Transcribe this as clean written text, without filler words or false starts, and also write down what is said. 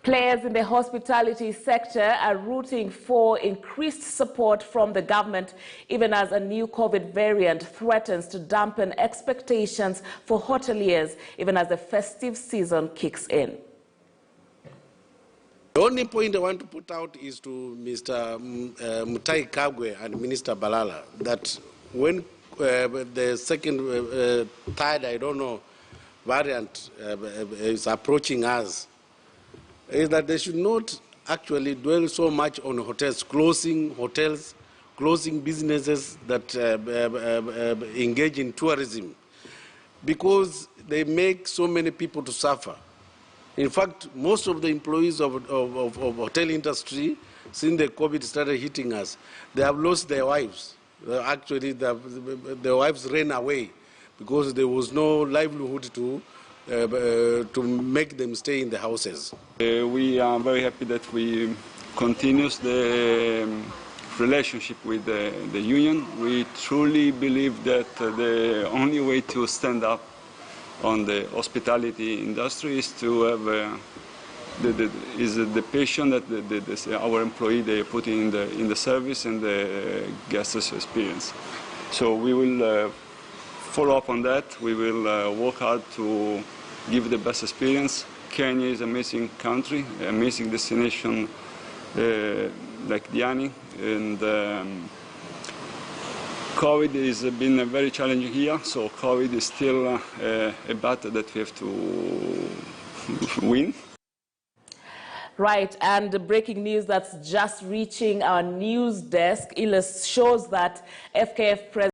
Players in the hospitality sector are rooting for increased support from the government, even as a new COVID variant threatens to dampen expectations for hoteliers, even as the festive season kicks in. The only point I want to put out is to Mr. Mutahi Kagwe and Minister Balala that when the second, third, I don't know, variant is approaching us, is that they should not actually dwell so much on hotels, closing businesses that engage in tourism, because they make so many people to suffer. In fact, most of the employees of hotel industry, since the COVID started hitting us, they have lost their wives. Actually, their wives ran away because there was no livelihood to make them stay in the houses. We are very happy that we continue the relationship with the union. We truly believe that the only way to stand up on the hospitality industry is to have the passion that our employee they put in the service and the guests' experience. So we will follow up on that. We will work hard to give the best experience. Kenya is an amazing country, amazing destination like Diani, and COVID has been very challenging here, so COVID is still a battle that we have to win. Right, and the breaking news that's just reaching our news desk shows that FKF President